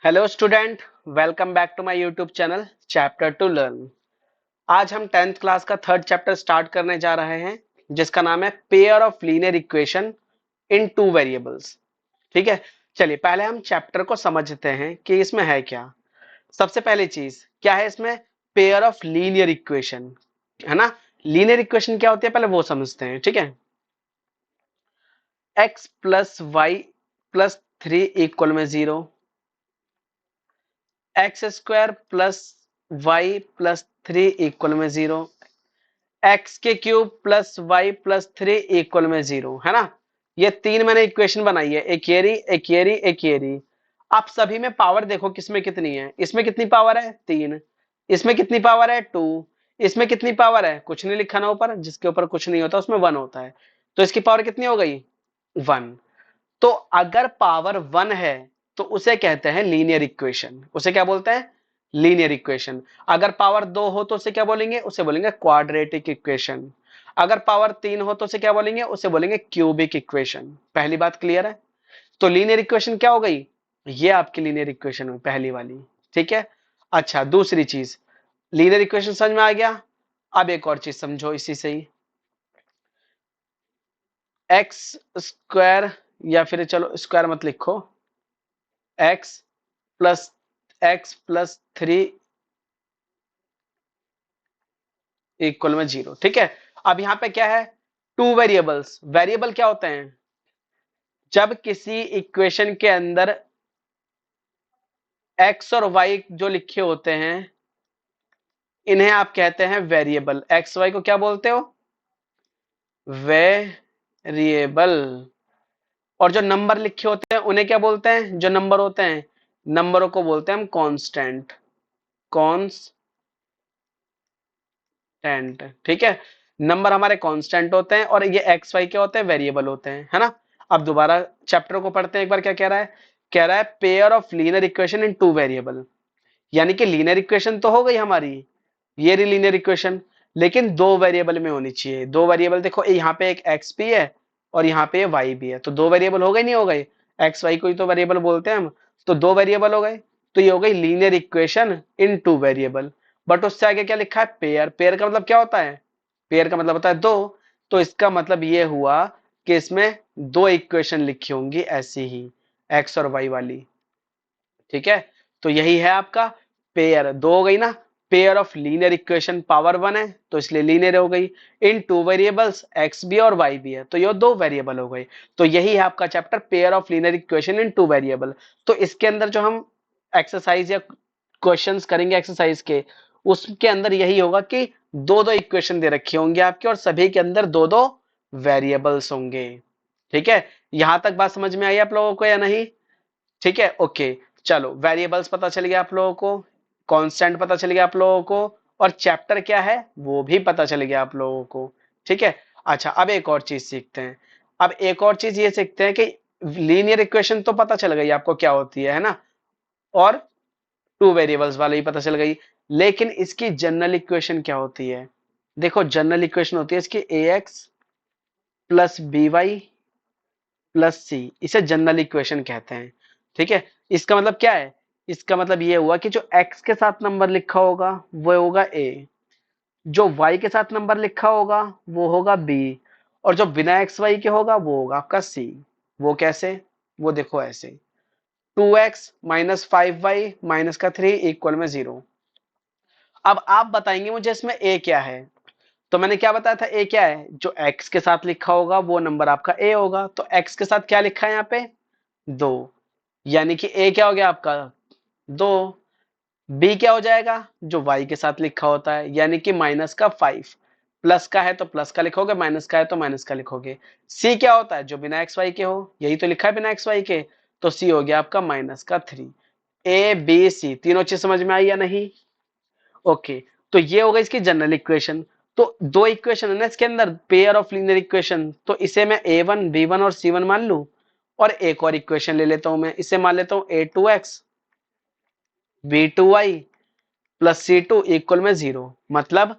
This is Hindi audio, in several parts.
Hello student, welcome back to my YouTube channel chapter to learn. आज हम 10th क्लास का थर्ड चैप्टर स्टार्ट करने जा रहे हैं जिसका नाम है pair of linear equation in two variables. ठीक है, चलिए पहले हम चैप्टर को समझते हैं कि इसमें है क्या। सबसे पहली चीज क्या है इसमें, पेयर ऑफ लीनियर इक्वेशन, है ना। लीनियर इक्वेशन क्या होती है पहले वो समझते हैं। ठीक है, x plus y plus 3 equal में 0, x square plus y plus 3 equal में 0, एक्स के cube plus y plus 3 equal में 0, है ना। ये तीन मैंने इक्वेशन बनाई है, एक ये रही, एक ये रही, एक ये रही। आप सभी में पावर देखो किसमें कितनी है। इसमें कितनी पावर है 3, इसमें कितनी पावर है 2, इसमें कितनी पावर है कुछ नहीं लिखा ना ऊपर, जिसके ऊपर कुछ नहीं होता उसमें 1 होता है। तो इसकी पावर कितनी हो गई 1। तो अगर पावर 1 है तो उसे कहते हैं लीनियर इक्वेशन। उसे क्या बोलते हैं, लीनियर इक्वेशन। अगर पावर 2 हो तो उसे क्या बोलेंगे, उसे बोलेंगे क्वाड्रेटिक इक्वेशन। अगर पावर 3 हो तो उसे क्या बोलेंगे, उसे बोलेंगे क्यूबिक इक्वेशन। पहली बात क्लियर है। तो लीनियर इक्वेशन क्या हो गई, ये आपकी लीनियर इक्वेशन हुई पहली वाली। ठीक है, अच्छा दूसरी चीज, लीनियर इक्वेशन समझ में आ गया। अब एक और चीज समझो इसी से ही, एक्स स्क्वायर, या फिर चलो स्क्वायर मत लिखो, एक्स प्लस 3 इक्वल में 0। ठीक है, अब यहां पे क्या है, टू वेरिएबल्स। वेरिएबल क्या होते हैं, जब किसी इक्वेशन के अंदर एक्स और वाई जो लिखे होते हैं इन्हें आप कहते हैं वेरिएबल। एक्स वाई को क्या बोलते हो, वेरिएबल। और जो नंबर लिखे होते हैं उन्हें क्या बोलते हैं, जो नंबर होते हैं नंबरों को बोलते हैं हम कांस्टेंट, कांस्टेंट। ठीक है, नंबर हमारे कांस्टेंट होते हैं और ये एक्स वाई क्या होते हैं, वेरिएबल होते हैं, है ना। अब दोबारा चैप्टर को पढ़ते हैं एक बार। क्या कह रहा है, कह रहा है pair of linear equation in two variable. यानी कि लीनियर इक्वेशन तो हो गई हमारी, ये रही लीनियर इक्वेशन, लेकिन दो वेरिएबल में होनी चाहिए। दो वेरिएबल देखो, यहाँ पे एक एक्स भी है और यहाँ पे वाई भी है, तो दो वेरिएबल हो गए नहीं हो गए, एक्स वाई को ही तो वेरिएबल बोलते हैं हम। तो दो वेरिएबल हो गए, तो ये हो गई linear equation in two variable. But उससे आगे क्या लिखा है, पेयर। पेयर का मतलब क्या होता है, पेयर का मतलब होता है दो। तो इसका मतलब ये हुआ कि इसमें दो इक्वेशन लिखी होंगी ऐसी ही, एक्स और वाई वाली। ठीक है, तो यही है आपका पेयर। दो हो गई ना, pair of linear equation, power 1 है तो इसलिए लीनियर हो गई। इन टू वेरिएबल्स एक्स भी और वाई भी है तो ये दो वेरिएबल हो गई। तो यही है आपका chapter pair of linear equation in two variable. तो इसके अंदर जो हम एक्सरसाइज या क्वेश्चंस करेंगे एक्सरसाइज के, उसके अंदर यही होगा कि दो दो इक्वेशन दे रखी होंगी आपके और सभी के अंदर दो दो वेरिएबल्स होंगे। ठीक है, यहां तक बात समझ में आई आप लोगों को या नहीं। ठीक है, ओके। चलो वेरिएबल्स पता चल गया आप लोगों को, कांस्टेंट पता चल गया आप लोगों को, और चैप्टर क्या है वो भी पता चल गया आप लोगों को। ठीक है, अच्छा अब एक और चीज सीखते हैं। अब एक और चीज ये सीखते हैं कि लीनियर इक्वेशन तो पता चल गई आपको क्या होती है ना, और टू वेरिएबल्स वाले ही पता चल गई, लेकिन इसकी जनरल इक्वेशन क्या होती है। देखो जनरल इक्वेशन होती है इसकी A X plus B Y plus C, इसे जनरल इक्वेशन कहते हैं। ठीक है, इसका मतलब क्या है, इसका मतलब ये हुआ कि जो x के साथ नंबर लिखा होगा वो होगा a, जो y के साथ नंबर लिखा होगा वो होगा b, और जो बिना एक्स वाई के होगा वो होगा आपका c। वो कैसे, वो देखो ऐसे, 2x माइनस 5y माइनस का 3 इक्वल में 0। अब आप बताएंगे मुझे इसमें a क्या है। तो मैंने क्या बताया था, a क्या है, जो x के साथ लिखा होगा वो नंबर आपका a होगा। तो x के साथ क्या लिखा है यहाँ पे, 2, यानी कि a क्या हो गया आपका 2। b क्या हो जाएगा, जो y के साथ लिखा होता है, यानी कि माइनस का 5। प्लस का है तो प्लस का लिखोगे, माइनस का है तो माइनस का लिखोगे। c क्या होता है, जो बिना एक्स वाई के हो, यही तो लिखा है बिना एक्स वाई के, तो c हो गया आपका माइनस का 3। a b c तीनों चीज समझ में आई या नहीं। ओके, तो ये होगा इसकी जनरल इक्वेशन। तो दो इक्वेशन है ना इसके अंदर, पेयर ऑफ लीनियर इक्वेशन, तो इसे मैं a1 b1 और c1 मान लूं। और एक और इक्वेशन ले लेता हूं मैं, इसे मान लेता हूं a2x b2y plus c2 equal में 0। मतलब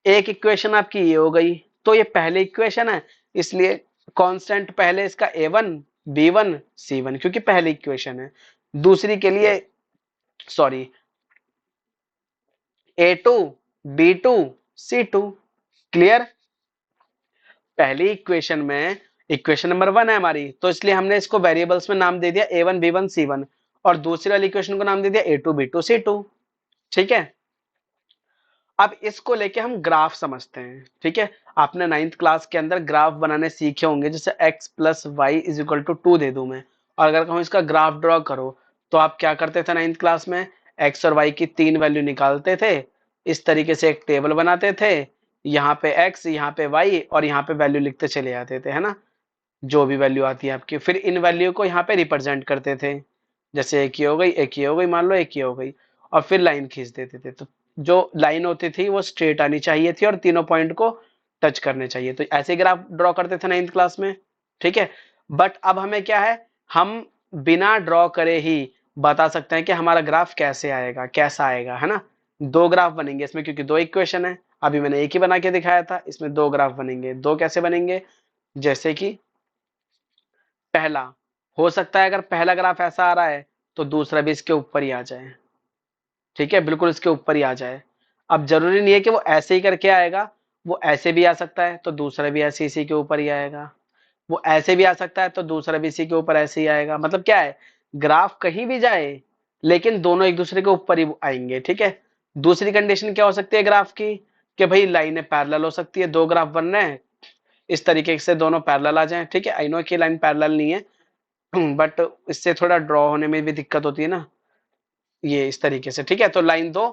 एक इक्वेशन आपकी ये हो गई, तो ये पहले इक्वेशन है इसलिए कांस्टेंट पहले इसका a1 b1 c1 क्योंकि पहली इक्वेशन है। दूसरी के लिए sorry, A2 B2 C2। Clear? पहली इक्वेशन में इक्वेशन नंबर 1 है हमारी, तो इसलिए हमने इसको वेरिएबल्स में नाम दे दिया A1 B1 C1, और दूसरी वाली इक्वेशन को नाम दे दिया A2 B2 C2। ठीक है, अब इसको लेके हम ग्राफ समझते हैं। ठीक है, आपने 9th क्लास के अंदर ग्राफ बनाने सीखे होंगे, जैसे x plus y is equal to 2 दे दूं मैं, और अगर कहूं इसका ग्राफ ड्रॉ करो, तो आप क्या करते थे 9th क्लास में? x और y की 3 वैल्यू निकालते थे, इस तरीके से एक टेबल बनाते थे, यहाँ पे x, यहाँ पे y, और यहाँ पे वैल्यू लिखते चले जाते थे, है ना, जो भी वैल्यू आती है आपकी, फिर इन वैल्यू को यहाँ पे रिप्रेजेंट करते थे, जैसे एक ही हो गई, एक ही हो गई, मान लो एक ही हो गई, और फिर लाइन खींच देते थे। तो जो लाइन होती थी वो स्ट्रेट आनी चाहिए थी और तीनों पॉइंट को टच करने चाहिए, तो ऐसे ग्राफ ड्रॉ करते थे 9th क्लास में। ठीक है, बट अब हमें क्या है, हम बिना ड्रॉ करे ही बता सकते हैं कि हमारा ग्राफ कैसे आएगा, कैसा आएगा, है ना। दो ग्राफ बनेंगे इसमें, क्योंकि दो इक्वेशन है, अभी मैंने एक ही बना के दिखाया था, इसमें दो ग्राफ बनेंगे। दो कैसे बनेंगे? जैसे कि पहला हो सकता है, अगर पहला ग्राफ ऐसा आ रहा है तो दूसरा भी इसके ऊपर ही आ जाए। ठीक है, बिल्कुल इसके ऊपर ही आ जाए। अब जरूरी नहीं है कि वो ऐसे ही करके आएगा, वो ऐसे भी आ सकता है तो दूसरा भी ऐसे इसी के ऊपर ही आएगा, वो ऐसे भी आ सकता है तो दूसरा भी इसी के ऊपर ऐसे ही आएगा। मतलब क्या है, ग्राफ कहीं भी जाए लेकिन दोनों एक दूसरे के ऊपर ही आएंगे। ठीक है, दूसरी कंडीशन क्या हो सकती है ग्राफ की, कि भाई लाइनें पैरेलल हो सकती है, दो ग्राफ बन रहे हैं, इस तरीके से दोनों पैरेलल आ जाएं। ठीक है, आई नो कि लाइन पैरेलल नहीं है बट इससे थोड़ा ड्रॉ होने में भी दिक्कत होती है ना, ये इस तरीके से। ठीक है, तो लाइन दो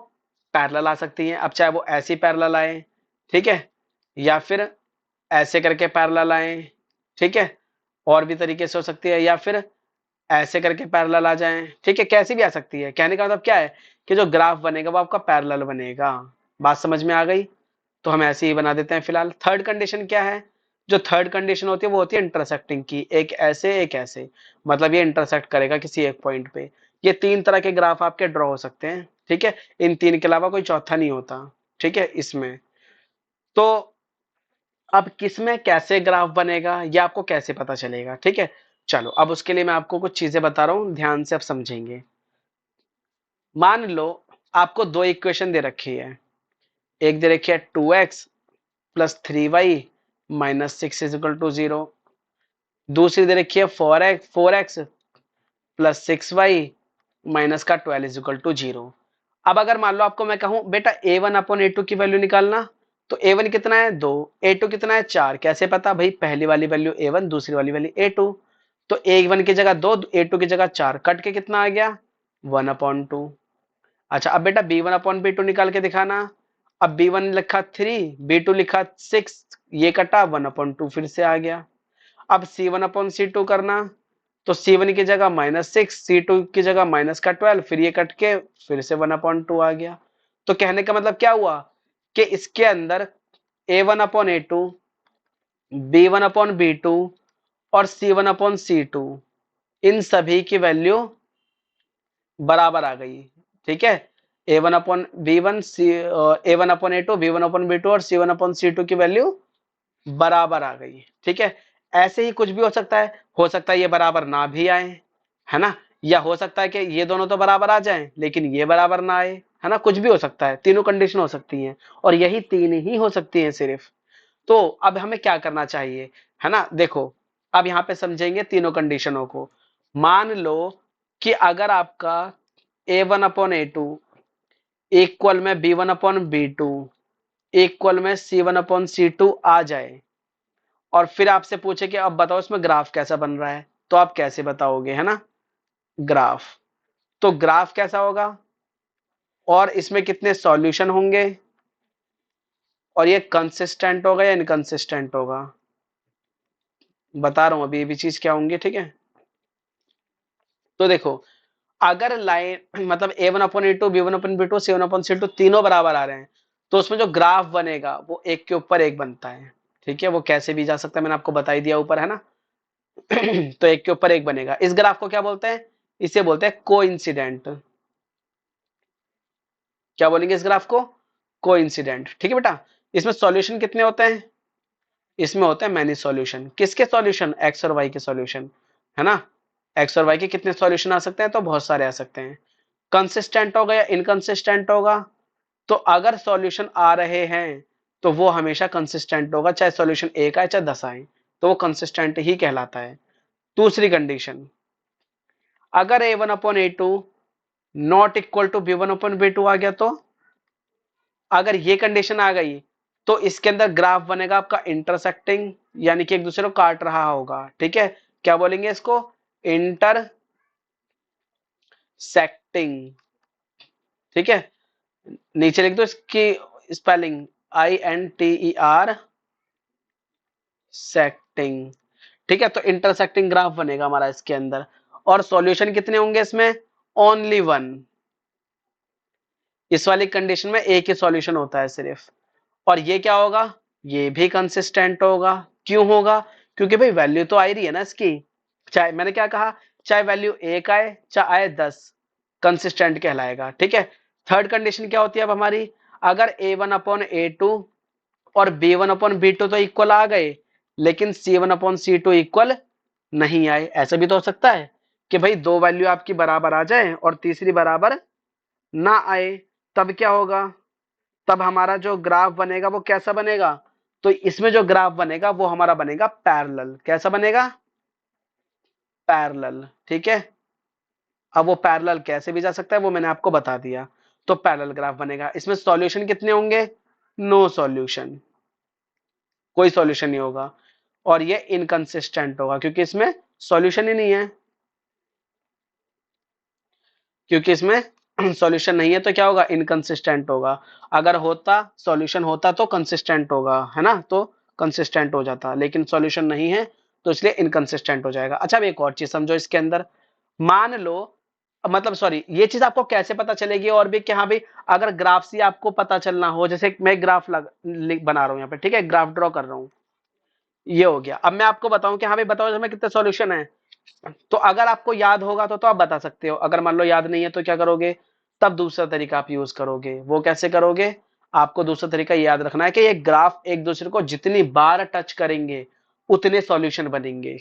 पैरेलल आ सकती है, अब चाहे वो ऐसी पैरेलल आए, ठीक है, या फिर ऐसे करके पैरेलल आए। ठीक है, और भी तरीके से हो सकती है, या फिर ऐसे करके पैरेलल आ जाएं। ठीक है, कैसी भी आ सकती है। कहने का मतलब क्या है कि जो ग्राफ बनेगा वो आपका पैरेलल बनेगा। बात समझ में आ गई? तो हम ऐसे ही बना देते हैं फिलहाल। थर्ड कंडीशन क्या है? जो थर्ड कंडीशन होती है वो होती है इंटरसेक्टिंग की, एक ऐसे एक ऐसे, मतलब ये इंटरसेक्ट करेगा किसी एक पॉइंट पे। ये तीन तरह के ग्राफ आपके ड्रॉ हो सकते हैं। ठीक है, इन तीन के अलावा कोई चौथा नहीं होता। ठीक है, इसमें तो अब किसमें कैसे ग्राफ बनेगा ये आपको कैसे पता चलेगा? ठीक है, चलो अब उसके लिए मैं आपको कुछ चीजें बता रहा हूं, ध्यान से आप समझेंगे। मान लो आपको दो इक्वेशन दे रखी है, एक दे रखी है 2x plus 3y minus 6 is equal to 0, दूसरी दे रखी है 4x प्लस 6y माइनस का 12 इज इक्वल टू 0। अब अगर मान लो आपको मैं कहूं बेटा a1 अपॉन a2 की वैल्यू निकालना, तो a1 कितना है 2, a2 कितना है 4, कैसे पता भाई? पहली वाली वैल्यू a1, दूसरी वाली वैल्यू a2, तो a1 की जगह 2, a2 की जगह 4, कट के कितना आ गया 1 अपॉन 2। अच्छा, अब बेटा b1 अपॉन b2 निकाल के दिखाना, अब b1 लिखा 3, b2 लिखा 6, ये कटा 1 अपॉन 2 फिर से आ गया। अब C1 अपॉन C2 करना, तो C1 की जगह -6, C2 की जगह माइनस का 12, फिर ये कट के फिर से 1 अपॉन 2 आ गया। तो कहने का मतलब क्या हुआ कि इसके अंदर A1 upon A2, B1 upon B2 और C1 अपॉन C2, इन सभी की वैल्यू बराबर आ गई। ठीक है, A1 upon B1, A1 upon A2, B1 upon B2 और C1 अपॉन C2 की वैल्यू बराबर आ गई। ठीक है, ऐसे ही कुछ भी हो सकता है ये बराबर ना भी आए, है ना, या हो सकता है कि ये दोनों तो बराबर आ जाएं लेकिन ये बराबर ना आए, है ना, कुछ भी हो सकता है, तीनों कंडीशन हो सकती हैं, और यही तीन ही हो सकती हैं सिर्फ। तो अब हमें क्या करना चाहिए, है ना, देखो अब यहाँ पे समझेंगे तीनों कंडीशनों को। मान लो कि अगर आपका a1 अपॉन a2 इक्वल में b1 अपॉन b2 इक्वल में c1 अपॉन c2 आ जाए, और फिर आपसे पूछे कि अब बताओ इसमें ग्राफ कैसा बन रहा है, तो आप कैसे बताओगे, है ना, ग्राफ। तो ग्राफ कैसा होगा, और इसमें कितने सॉल्यूशन होंगे, और ये कंसिस्टेंट होगा या इनकंसिस्टेंट होगा, बता रहा हूं अभी ये भी चीज क्या होंगी। ठीक है, तो देखो अगर लाइन मतलब a1 upon a2, b1 upon b2, c1 upon c2 तीनों बराबर आ रहे हैं, तो उसमें जो ग्राफ बनेगा वो एक के ऊपर एक बनता है। ठीक है, वो कैसे भी जा सकता है, मैंने आपको बता ही दिया ऊपर, है ना तो एक के ऊपर एक बनेगा। इस ग्राफ को क्या बोलते हैं? इसे बोलते हैं कोइंसिडेंट। क्या बोलेंगे इस ग्राफ को? कोइंसिडेंट। ठीक है बेटा, इसमें सॉल्यूशन कितने होते हैं? इसमें होते हैं मैनी सॉल्यूशन। किसके सॉल्यूशन? एक्स और वाई के सॉल्यूशन, है ना। एक्स और वाई के कितने सॉल्यूशन आ सकते हैं? तो बहुत सारे आ सकते हैं। कंसिस्टेंट होगा या इनकंसिस्टेंट होगा? तो अगर सॉल्यूशन आ रहे हैं तो वो हमेशा कंसिस्टेंट होगा, चाहे सॉल्यूशन 1 आए चाहे 10 आए, तो वो कंसिस्टेंट ही कहलाता है। दूसरी कंडीशन, अगर a1 upon a2 not equal to b1 upon b2 आ गया, तो अगर ये कंडीशन आ गई तो इसके अंदर ग्राफ बनेगा आपका इंटरसेक्टिंग, यानी कि एक दूसरे को काट रहा होगा। ठीक है, क्या बोलेंगे इसको? इंटरसेक्टिंग। ठीक है, नीचे लिख दो इसकी स्पेलिंग, INTER सेक्टिंग। ठीक है, तो इंटरसेक्टिंग ग्राफ बनेगा हमारा इसके अंदर। और सॉल्यूशन कितने होंगे इसमें? Only one. इस वाली कंडीशन में एक ही सॉल्यूशन होता है सिर्फ। और ये क्या होगा? ये भी कंसिस्टेंट होगा। क्यों होगा? क्योंकि भाई वैल्यू तो आ ही रही है ना इसकी, चाहे मैंने क्या कहा, चाहे वैल्यू 1 आए चाहे आए 10, कंसिस्टेंट कहलाएगा। ठीक है, थर्ड कंडीशन क्या होती है अब हमारी? अगर a1 अपॉन a2 और b1 अपॉन b2 तो इक्वल आ गए, लेकिन c1 अपॉन c2 इक्वल नहीं आए। ऐसा भी तो हो सकता है कि भाई दो वैल्यू आपकी बराबर आ जाए और तीसरी बराबर ना आए, तब क्या होगा? तब हमारा जो ग्राफ बनेगा वो कैसा बनेगा? तो इसमें जो ग्राफ बनेगा वो हमारा बनेगा पैरेलल। कैसा बनेगा? पैरेलल। ठीक है, अब वो पैरेलल कैसे भी जा सकता है वो मैंने आपको बता दिया। तो पैरेलल ग्राफ बनेगा। इसमें सॉल्यूशन कितने होंगे? नो सॉल्यूशन, कोई सॉल्यूशन नहीं होगा। और ये इनकंसिस्टेंट होगा क्योंकि इसमें सॉल्यूशन ही नहीं है। क्योंकि इसमें सॉल्यूशन नहीं है तो क्या होगा? इनकंसिस्टेंट होगा। अगर होता सॉल्यूशन होता तो कंसिस्टेंट होगा, है ना, तो कंसिस्टेंट हो जाता, लेकिन सॉल्यूशन नहीं है तो इसलिए इनकंसिस्टेंट हो जाएगा। अच्छा, अब एक और चीज समझो इसके अंदर। मान लो, मतलब सॉरी, ये चीज आपको कैसे पता चलेगी और भी कि हाँ भाई, अगर ग्राफ से आपको पता चलना हो, जैसे मैं ग्राफ बना रहा हूं यहाँ पे, ठीक है, ग्राफ ड्रॉ कर रहा हूं, ये हो गया। अब मैं आपको बताऊं कि हाँ भाई बताओ इसमें कितने सॉल्यूशन है। तो अगर आपको याद होगा तो आप बता सकते हो, अगर मान लो याद नहीं है तो क्या करोगे? तब दूसरा तरीका आप यूज करोगे। वो कैसे करोगे? आपको दूसरा तरीका याद रखना है कि ये ग्राफ एक दूसरे को जितनी बार टच करेंगे उतने सॉल्यूशन बनेंगे।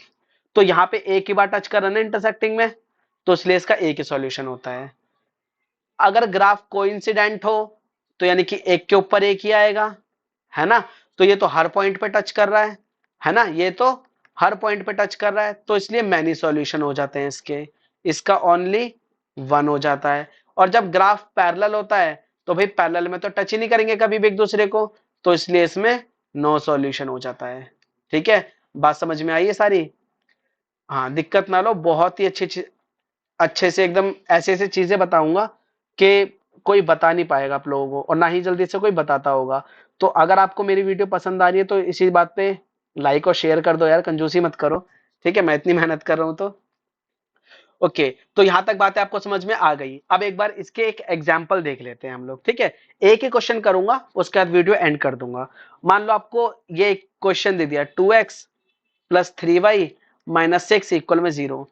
तो यहाँ पे एक ही बार टच कर रहे हैं इंटरसेक्टिंग में, तो इसलिए इसका एक ही सॉल्यूशन होता है। अगर ग्राफ कोइंसिडेंट हो तो यानी कि एक के ऊपर एक ही आएगा, है ना, तो ये तो हर पॉइंट पे टच कर रहा है ना, ये तो हर पॉइंट पे टच कर रहा है, तो इसलिए मैनी सॉल्यूशन हो जाते हैं इसके। इसका ओनली वन हो जाता है। और जब ग्राफ पैरेलल होता है तो भाई पैरेलल में तो टच ही नहीं करेंगे कभी भी एक दूसरे को, तो इसलिए इसमें नो सॉल्यूशन हो जाता है। ठीक है, बात समझ में आई है सारी? हाँ, दिक्कत ना लो, बहुत ही अच्छे से एकदम ऐसे ऐसे चीजें बताऊंगा कि कोई बता नहीं पाएगा आप लोगों को, और ना ही जल्दी से कोई बताता होगा। तो अगर आपको मेरी वीडियो पसंद आ रही है तो इसी बात पे लाइक और शेयर कर दो यार, कंजूसी मत करो। ठीक है, मैं इतनी मेहनत कर रहा हूं तो। ओके, तो यहां तक बातें आपको समझ में आ गई। अब एक बार इसके एक एग्जाम्पल देख लेते हैं हम लोग। ठीक है, एक ही क्वेश्चन करूंगा, उसके बाद वीडियो एंड कर दूंगा। मान लो आपको ये क्वेश्चन दे दिया 2x plus 3y minus 6 equal में 0।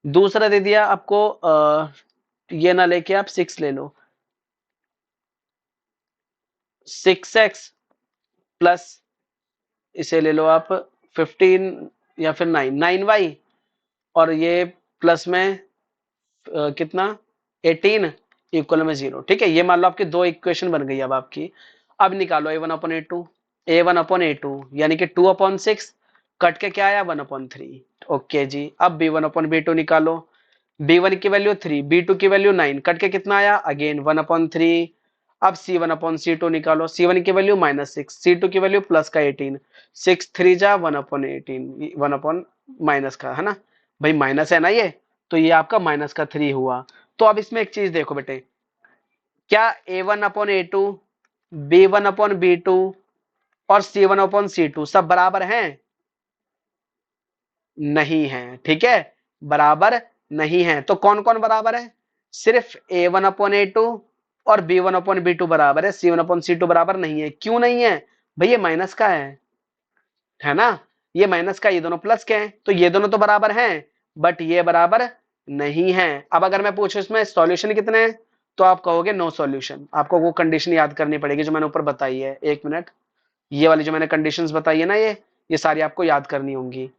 दूसरा दे दिया आपको ये ना लेके आप 6 ले लो, 6x प्लस इसे ले लो आप 15 या फिर 9y, और ये प्लस में कितना 18 इक्वल में 0। ठीक है, ये मान लो आपकी दो इक्वेशन बन गई अब आपकी। अब निकालो a1 अपॉन a2 यानी कि 2/6 कट के क्या आया 1/3। ओके जी, अब b1/b2 निकालो। b1 की वैल्यू 3, b2 की वैल्यू 9, कट के कितना आया अगेन 1/3। अब c1/c2 निकालो, c1 की वैल्यू -6, c2 की वैल्यू प्लस का 18, 6 3 जा 1/18, 1 अपॉन माइनस का, है ना भाई, माइनस है ना ये, तो ये आपका -3 हुआ। तो अब इसमें एक चीज देखो बेटे, क्या a1/a2, b1/b2 और c1/c2 सब बराबर हैं? नहीं है। ठीक है, बराबर नहीं है। तो कौन कौन बराबर है? सिर्फ a1/a2 और b1/b2 बराबर है, c1/c2 बराबर नहीं है। क्यों नहीं है? भाई ये माइनस का है ना, ये माइनस का, ये दोनों प्लस के हैं, तो ये दोनों तो बराबर हैं, बट ये बराबर नहीं है। अब अगर मैं पूछूं इसमें सॉल्यूशन कितने हैं, तो आप कहोगे नो सॉल्यूशन। आपको वो कंडीशन याद करनी पड़ेगी जो मैंने ऊपर बताई है, एक मिनट, ये वाली जो मैंने कंडीशंस बताई है ना, ये सारी आपको याद करनी होंगी।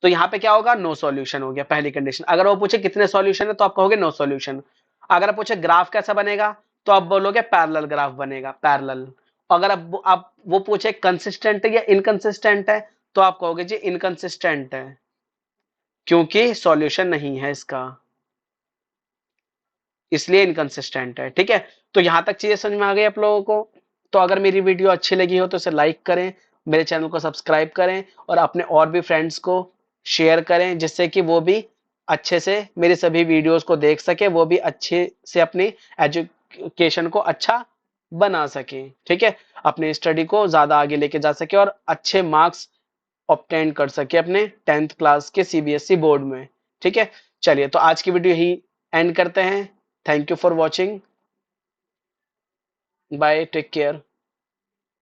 तो यहाँ पे क्या होगा? नो सॉल्यूशन हो गया पहली कंडीशन। अगर वो पूछे कितने सॉल्यूशन है तो आप कहोगे नो सॉल्यूशन। अगर पूछे ग्राफ कैसा बनेगा तो आप बोलोगे पैरेलल ग्राफ बनेगा, पैरेलल। अगर आप वो पूछे कंसिस्टेंट है या इनकंसिस्टेंट है तो आप कहोगे जी इनकंसिस्टेंट है, क्योंकि सॉल्यूशन नहीं है इसका, इसलिए इनकंसिस्टेंट है। ठीक है, तो यहां तक चीजें समझ में आ गई आप लोगों को। तो अगर मेरी वीडियो अच्छी लगी हो तो इसे लाइक करें, मेरे चैनल को सब्सक्राइब करें और अपने और भी फ्रेंड्स को शेयर करें, जिससे कि वो भी अच्छे से मेरी सभी वीडियोस को देख सके, वो भी अच्छे से अपनी एजुकेशन को अच्छा बना सके। ठीक है, अपनी स्टडी को ज्यादा आगे लेके जा सके और अच्छे मार्क्स ऑब्टेन कर सके अपने 10th क्लास के सीबीएसई बोर्ड में। ठीक है, चलिए तो आज की वीडियो यही एंड करते हैं। Thank you for watching, bye, take care.